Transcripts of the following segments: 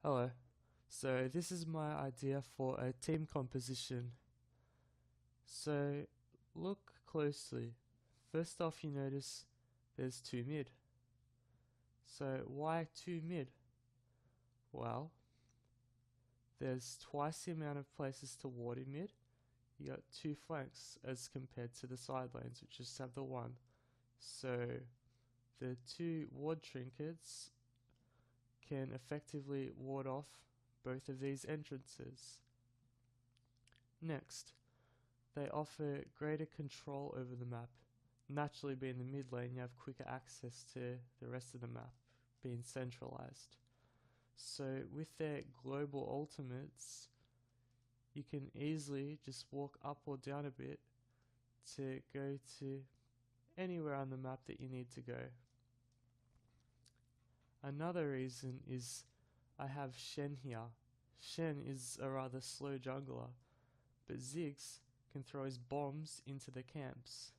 Hello. So this is my idea for a team composition. So look closely. First off, you notice there's two mid. So why two mid? Well, there's twice the amount of places to ward in mid. You got two flanks as compared to the side lanes, which just have the one. So the two ward trinkets can effectively ward off both of these entrances. Next, they offer greater control over the map. Naturally, being the mid lane, you have quicker access to the rest of the map, being centralized. So with their global ultimates, you can easily just walk up or down a bit to go to anywhere on the map that you need to go. Another reason is I have Shen here. Shen is a rather slow jungler, but Ziggs can throw his bombs into the camps,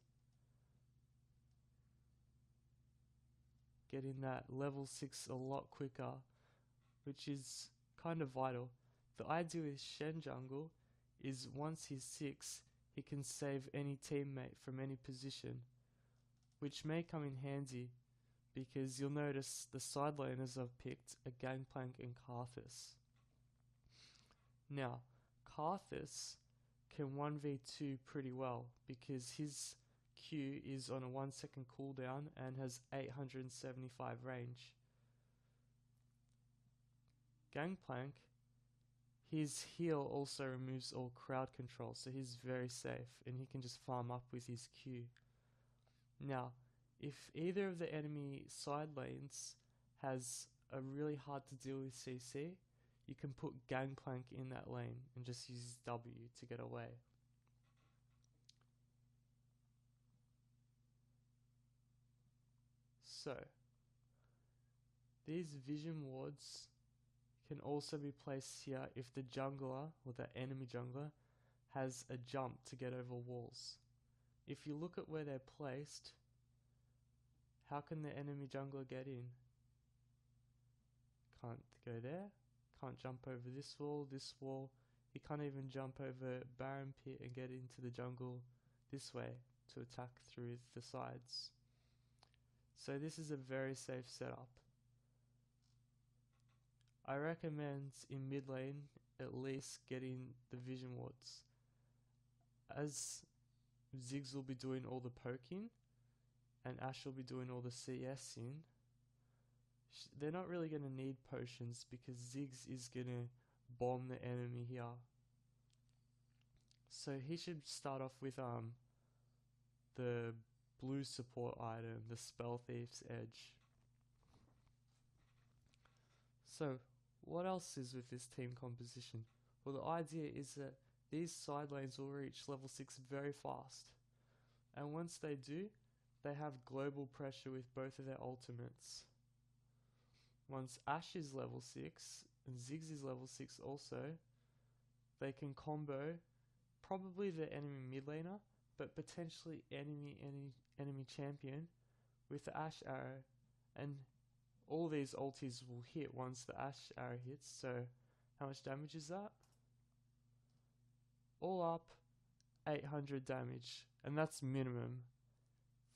getting that level 6 a lot quicker, which is kind of vital. The idea with Shen jungle is once he's 6, he can save any teammate from any position, which may come in handy because you'll notice the side laners I've picked are gankplank and karthus. Now, karthus can 1v2 pretty well because his Q is on a 1-second cooldown and has 875 range. Gangplank, his heal also removes all crowd control, so he's very safe and he can just farm up with his Q. Now, if either of the enemy side lanes has a really hard to deal with CC, you can put Gangplank in that lane and just use W to get away. So, these vision wards can also be placed here if the jungler, or the enemy jungler, has a jump to get over walls. If you look at where they're placed, how can the enemy jungler get in? Can't go there, can't jump over this wall, he can't even jump over Baron Pit and get into the jungle this way to attack through the sides. So this is a very safe setup. I recommend in mid lane at least getting the vision wards, as Ziggs will be doing all the poking and Ashe will be doing all the CSing. They're not really going to need potions because Ziggs is going to bomb the enemy here. So he should start off with the blue support item, the Spell Thief's Edge. So what else is with this team composition? Well, the idea is that these side lanes will reach level 6 very fast, and once they do, they have global pressure with both of their ultimates. Once Ashe is level 6 and Ziggs is level 6 also, they can combo probably the enemy mid laner, but potentially enemy champion with the Ashe arrow, and all these ultis will hit once the Ashe arrow hits. So how much damage is that? All up 800 damage, and that's minimum,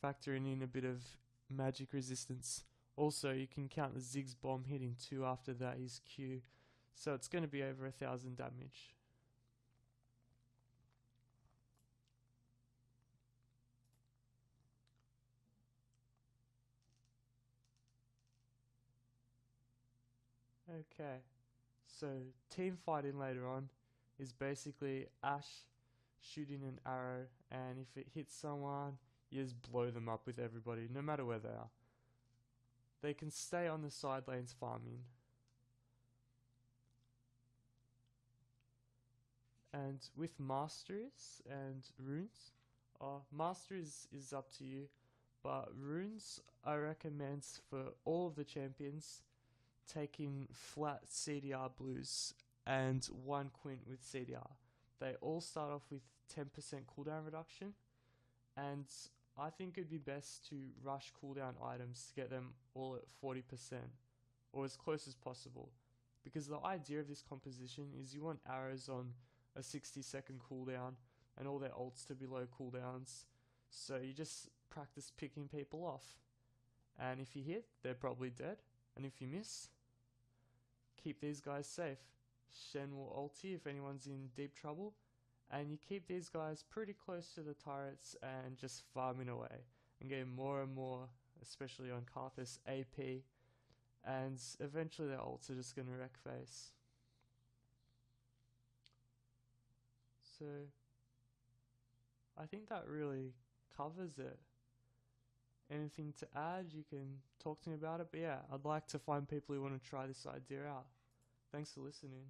factoring in a bit of magic resistance. Also, you can count the Ziggs bomb hitting 2 after that, his Q, so it's going to be over 1000 damage. Okay, so team fighting later on is basically Ashe shooting an arrow, and if it hits someone, you just blow them up with everybody, no matter where they are. They can stay on the side lanes farming. And with masters and runes, masters is up to you, but runes I recommend for all of the champions taking flat CDR blues and 1 quint with CDR. They all start off with 10% cooldown reduction, and I think it'd be best to rush cooldown items to get them all at 40%, or as close as possible. because the idea of this composition is you want arrows on a 60-second cooldown and all their ults to be low cooldowns, so you just practice picking people off, and if you hit, they're probably dead, and if you miss, keep these guys safe. Shen will ult you if anyone's in deep trouble, and you keep these guys pretty close to the turrets and just farming away and getting more and more, especially on Karthus, AP, and eventually their ults are just going to wreck face. So I think that really covers it. Anything to add, you can talk to me about it, but yeah, I'd like to find people who want to try this idea out. Thanks for listening.